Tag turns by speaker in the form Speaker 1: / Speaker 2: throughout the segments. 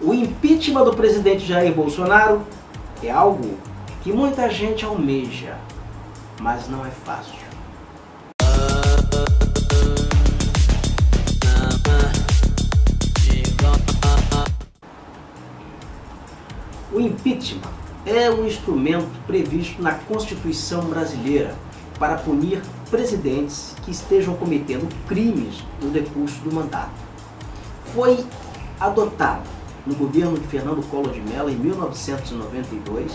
Speaker 1: O impeachment do presidente Jair Bolsonaro é algo que muita gente almeja, mas não é fácil. O impeachment é um instrumento previsto na Constituição brasileira para punir presidentes que estejam cometendo crimes no decurso do mandato. Foi adotado no governo de Fernando Collor de Mello em 1992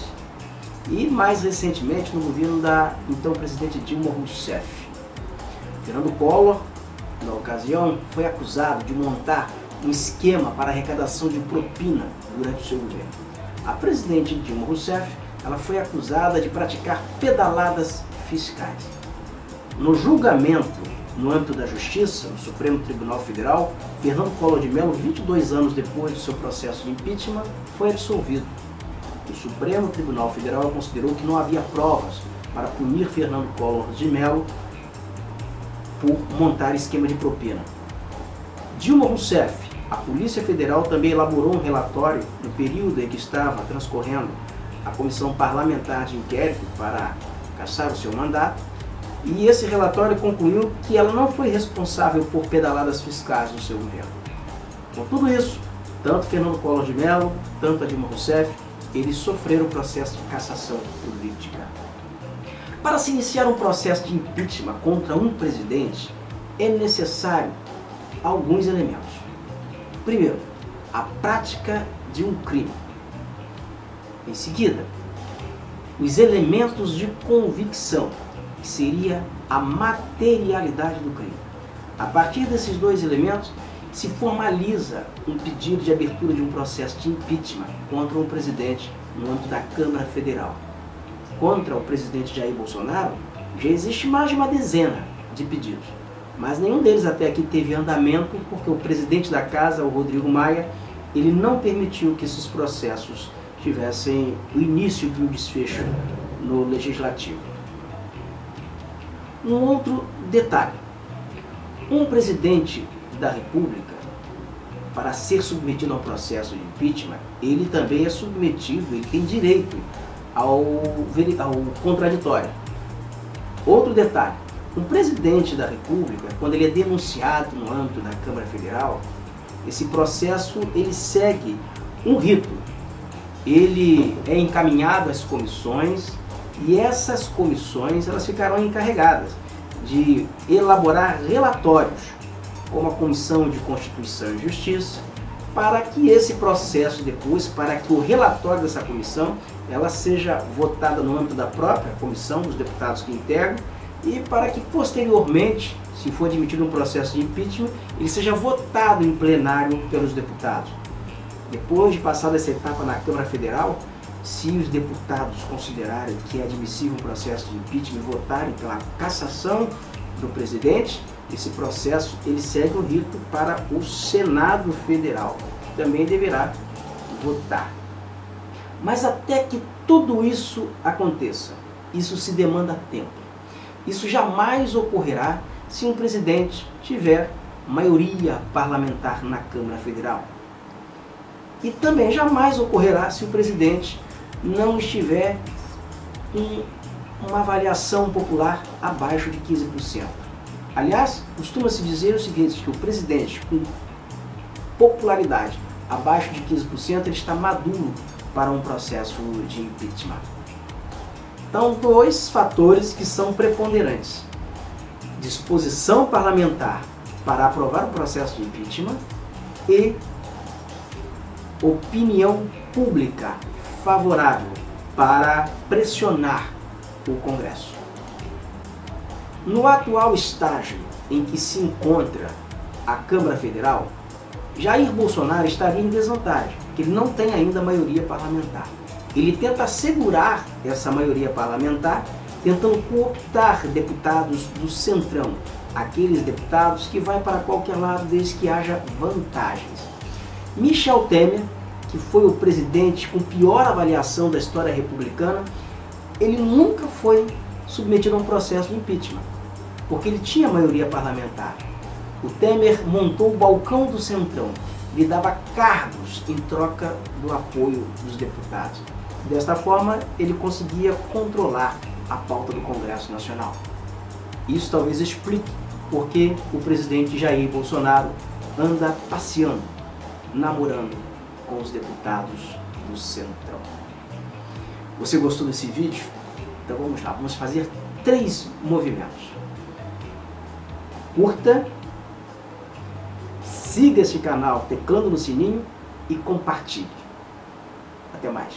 Speaker 1: e mais recentemente no governo da então presidente Dilma Rousseff. Fernando Collor, na ocasião, foi acusado de montar um esquema para arrecadação de propina durante o seu governo. A presidente Dilma Rousseff, ela foi acusada de praticar pedaladas fiscais. No julgamento no âmbito da Justiça, no Supremo Tribunal Federal, Fernando Collor de Mello, 22 anos depois do seu processo de impeachment, foi absolvido. O Supremo Tribunal Federal considerou que não havia provas para punir Fernando Collor de Mello por montar esquema de propina. Dilma Rousseff, a Polícia Federal também elaborou um relatório no período em que estava transcorrendo a Comissão Parlamentar de Inquérito para cassar o seu mandato, e esse relatório concluiu que ela não foi responsável por pedaladas fiscais no seu governo. Com tudo isso, tanto Fernando Collor de Mello, tanto a Dilma Rousseff, eles sofreram processo de cassação política. Para se iniciar um processo de impeachment contra um presidente, é necessário alguns elementos. Primeiro, a prática de um crime. Em seguida, os elementos de convicção, que seria a materialidade do crime. A partir desses dois elementos, se formaliza um pedido de abertura de um processo de impeachment contra um presidente no âmbito da Câmara Federal. Contra o presidente Jair Bolsonaro, já existe mais de uma dezena de pedidos, mas nenhum deles até aqui teve andamento porque o presidente da casa, o Rodrigo Maia, ele não permitiu que esses processos tivessem o início de um desfecho no Legislativo. Um outro detalhe, um presidente da República, para ser submetido a um processo de impeachment, ele também é submetido, ele tem direito ao contraditório. Outro detalhe, um presidente da República, quando ele é denunciado no âmbito da Câmara Federal, esse processo ele segue um rito. Ele é encaminhado às comissões e essas comissões elas ficarão encarregadas de elaborar relatórios, como a Comissão de Constituição e Justiça, para que esse processo depois, para que o relatório dessa comissão, ela seja votada no âmbito da própria comissão, dos deputados que integram, e para que posteriormente, se for admitido um processo de impeachment, ele seja votado em plenário pelos deputados. Depois de passar essa etapa na Câmara Federal, se os deputados considerarem que é admissível um processo de impeachment e votarem pela cassação do presidente, esse processo ele segue o rito para o Senado Federal, que também deverá votar. Mas até que tudo isso aconteça, isso se demanda tempo. Isso jamais ocorrerá se um presidente tiver maioria parlamentar na Câmara Federal. E também jamais ocorrerá se o presidente não estiver com uma avaliação popular abaixo de 15%. Aliás, costuma-se dizer o seguinte, que o presidente com popularidade abaixo de 15%, ele está maduro para um processo de impeachment. Então, dois fatores que são preponderantes: disposição parlamentar para aprovar o processo de impeachment e opinião pública favorável para pressionar o Congresso. No atual estágio em que se encontra a Câmara Federal, Jair Bolsonaro estaria em desvantagem, porque ele não tem ainda maioria parlamentar. Ele tenta assegurar essa maioria parlamentar, tentando cooptar deputados do Centrão, aqueles deputados que vai para qualquer lado desde que haja vantagens. Michel Temer, que foi o presidente com pior avaliação da história republicana, ele nunca foi submetido a um processo de impeachment, porque ele tinha maioria parlamentar. O Temer montou o balcão do Centrão lhe dava cargos em troca do apoio dos deputados. Desta forma, ele conseguia controlar a pauta do Congresso Nacional. Isso talvez explique por que o presidente Jair Bolsonaro anda passeando, namorando com os deputados do Centrão. Você gostou desse vídeo? Então vamos lá, vamos fazer 3 movimentos. Curta, siga este canal teclando no sininho e compartilhe. Até mais.